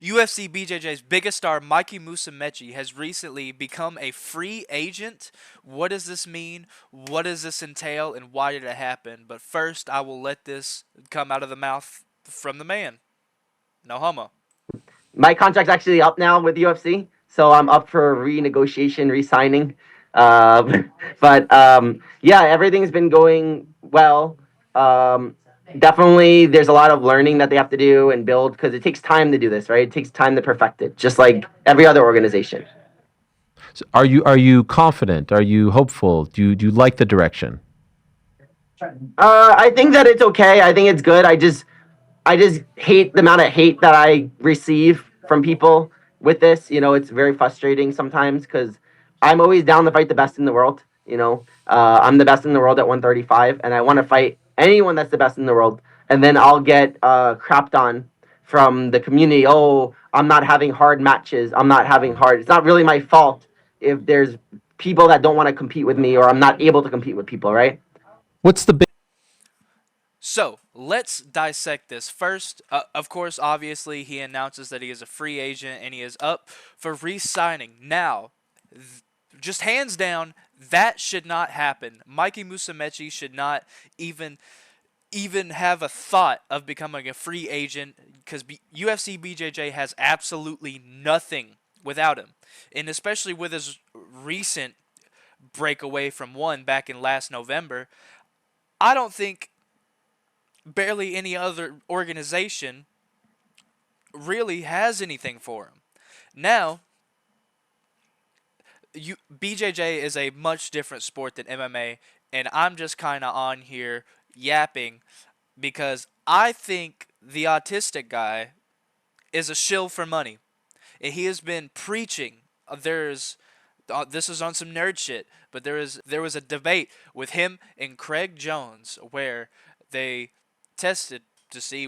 UFC BJJ's biggest star, Mikey Musumeci, has recently become a free agent. What does this mean? What does this entail? And why did it happen? But first, I will let this come out of the mouth from the man. No homo. My contract's actually up now with UFC, so I'm up for renegotiation, re-signing. Uh, but yeah, everything's been going well. Um, Definitely, there's a lot of learning that they have to do and build because it takes time to do this, right? It takes time to perfect it, just like every other organization. So are you confident? Are you hopeful? Do you like the direction? I think that it's okay. I think it's good. I just hate the amount of hate that I receive from people with this. It's very frustrating sometimes because I'm always down to fight the best in the world. I'm the best in the world at 135, and I want to fight anyone that's the best in the world. And then I'll get crapped on from the community. Oh, I'm not having hard matches. I'm not having hard. It's not really my fault if there's people that don't want to compete with me, or I'm not able to compete with people, right? What's the big So let's dissect this. First, of course, obviously, he announces that he is a free agent and he is up for re signing. Now, just hands down, that should not happen. Mikey Musumeci should not even have a thought of becoming a free agent because UFC BJJ has absolutely nothing without him. And especially with his recent breakaway from one back in last November, I don't think barely any other organization really has anything for him. Now, BJJ is a much different sport than MMA, and I'm just kind of on here yapping because I think the autistic guy is a shill for money. And he has been preaching. There's this is on some nerd shit, but there was a debate with him and Craig Jones where they tested to see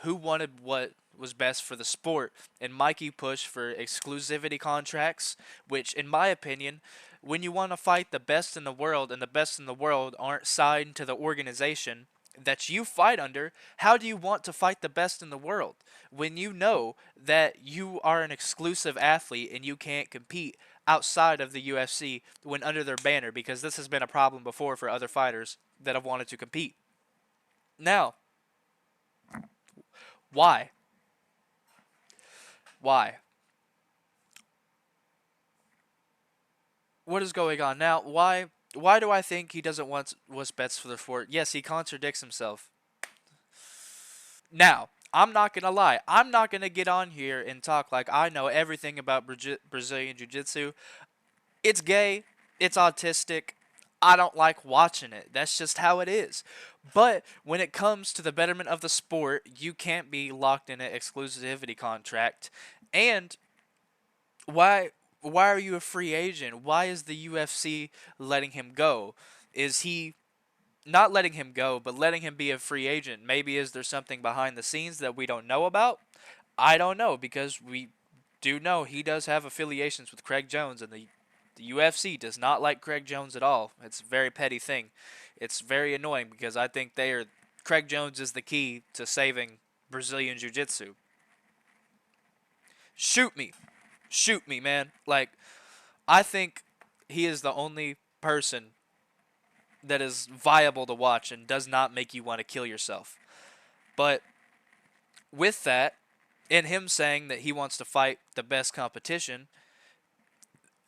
who wanted what was best for the sport, and Mikey pushed for exclusivity contracts, which in my opinion, when you want to fight the best in the world and the best in the world aren't signed to the organization that you fight under, how do you want to fight the best in the world when you know that you are an exclusive athlete and you can't compete outside of the UFC when under their banner? Because this has been a problem before for other fighters that have wanted to compete. Now, why? Why? What is going on now? Why do I think he doesn't want what's best for the sport? Yes, he contradicts himself. Now, I'm not gonna lie. I'm not gonna get on here and talk like I know everything about Brazilian Jiu Jitsu. It's gay. It's autistic. I don't like watching it. That's just how it is. But when it comes to the betterment of the sport, you can't be locked in an exclusivity contract. And why why are you a free agent? Why is the UFC letting him go? Is he not letting him go, but letting him be a free agent? Maybe is there something behind the scenes that we don't know about? I don't know because we do know he does have affiliations with Craig Jones, and the UFC does not like Craig Jones at all. It's a very petty thing. It's very annoying because I think Craig Jones is the key to saving Brazilian Jiu Jitsu. Shoot me. Shoot me, man. Like, I think he is the only person that is viable to watch and does not make you want to kill yourself. But with that, and him saying that he wants to fight the best competition,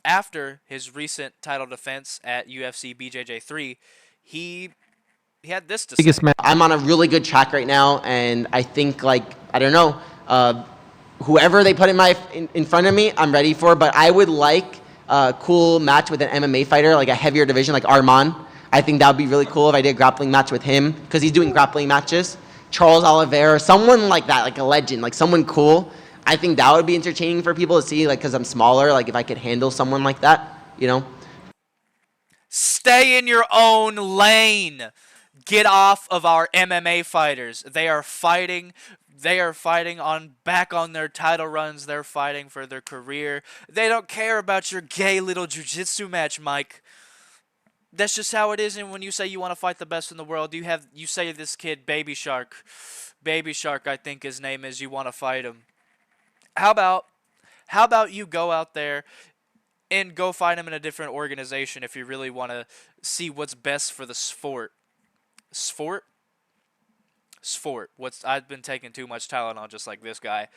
after his recent title defense at UFC BJJ 3, he he had this to biggest say. match? I'm on a really good track right now, and I think I don't know, whoever they put in front of me, I'm ready for. But I would like a cool match with an MMA fighter, like a heavier division, like Arman. I think that would be really cool if I did a grappling match with him because he's doing grappling matches. Charles Oliveira, someone like that, like a legend, like someone cool. I think that would be entertaining for people to see, like because I'm smaller, like if I could handle someone like that, you know. Stay in your own lane. Get off of our MMA fighters. They are fighting. They are fighting on back on their title runs. They're fighting for their career. They don't care about your gay little jiu-jitsu match, Mike. That's just how it is. And when you say you want to fight the best in the world, you say this kid Baby Shark, Baby Shark, I think his name is. You want to fight him. How about how about you go out there and go find him in a different organization if you really want to see what's best for the sport. Sport? Sport. What's I've been taking too much Tylenol just like this guy.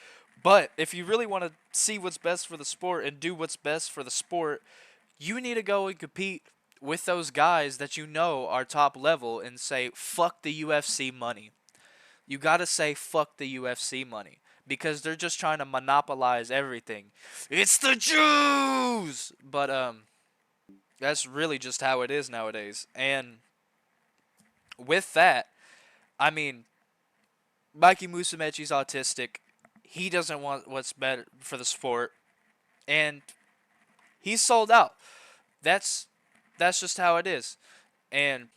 But if you really want to see what's best for the sport and do what's best for the sport, you need to go and compete with those guys that you know are top level and say fuck the UFC money. You got to say fuck the UFC money because they're just trying to monopolize everything. It's the Jews. But that's really just how it is nowadays. And with that, I mean, Mikey Musumeci's autistic. He doesn't want what's better for the sport, and he's sold out. That's that's just how it is. And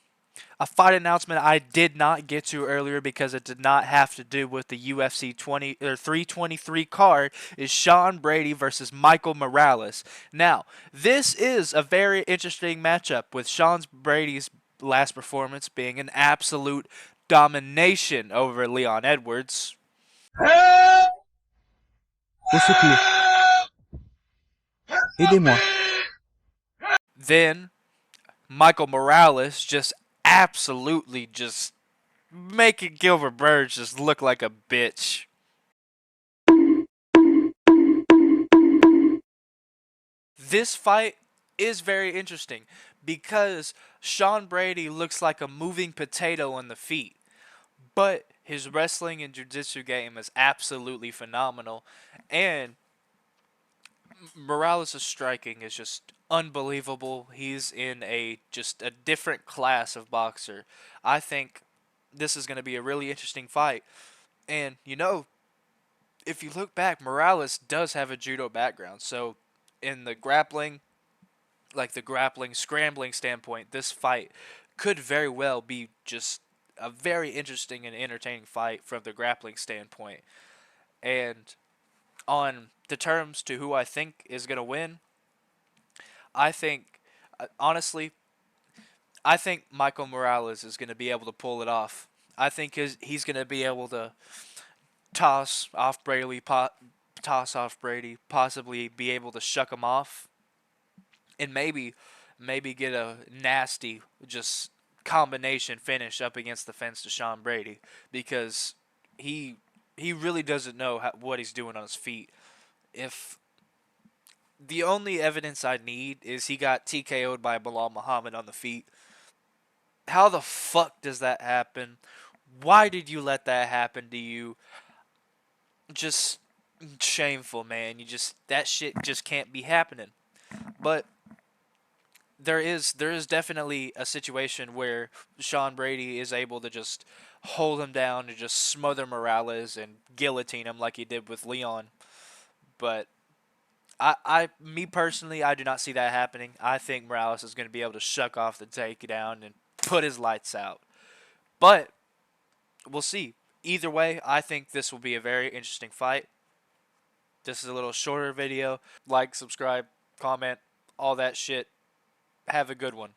a fight announcement I did not get to earlier because it did not have to do with the UFC 20 or 323 card is Sean Brady versus Micheal Morales. Now, this is a very interesting matchup with Sean Brady's last performance being an absolute domination over Leon Edwards. Au secours. Aidez-moi. Then Micheal Morales just absolutely just making Gilbert Burns just look like a bitch. This fight is very interesting because Sean Brady looks like a moving potato on the feet, but his wrestling and jiu-jitsu game is absolutely phenomenal, and Morales' striking is just unbelievable. He's in a just a different class of boxer. I think this is going to be a really interesting fight. And if you look back, Morales does have a judo background. So in the grappling, like the grappling scrambling standpoint, this fight could very well be just a very interesting and entertaining fight from the grappling standpoint. And on the terms to who I think is going to win, I think, honestly, I think Micheal Morales is going to be able to pull it off. I think he's going to be able to toss off Brady, possibly be able to shuck him off, and maybe get a nasty just combination finish up against the fence to Sean Brady because he he really doesn't know what he's doing on his feet. If the only evidence I need is he got TKO'd by Bilal Muhammad on the feet. How the fuck does that happen? Why did you let that happen to you? Just shameful, man. That shit just can't be happening. But there is definitely a situation where Sean Brady is able to just hold him down and just smother Morales and guillotine him like he did with Leon. But me personally, I do not see that happening. I think Morales is going to be able to shuck off the takedown and put his lights out. But we'll see. Either way, I think this will be a very interesting fight. This is a little shorter video. Like, subscribe, comment, all that shit. Have a good one.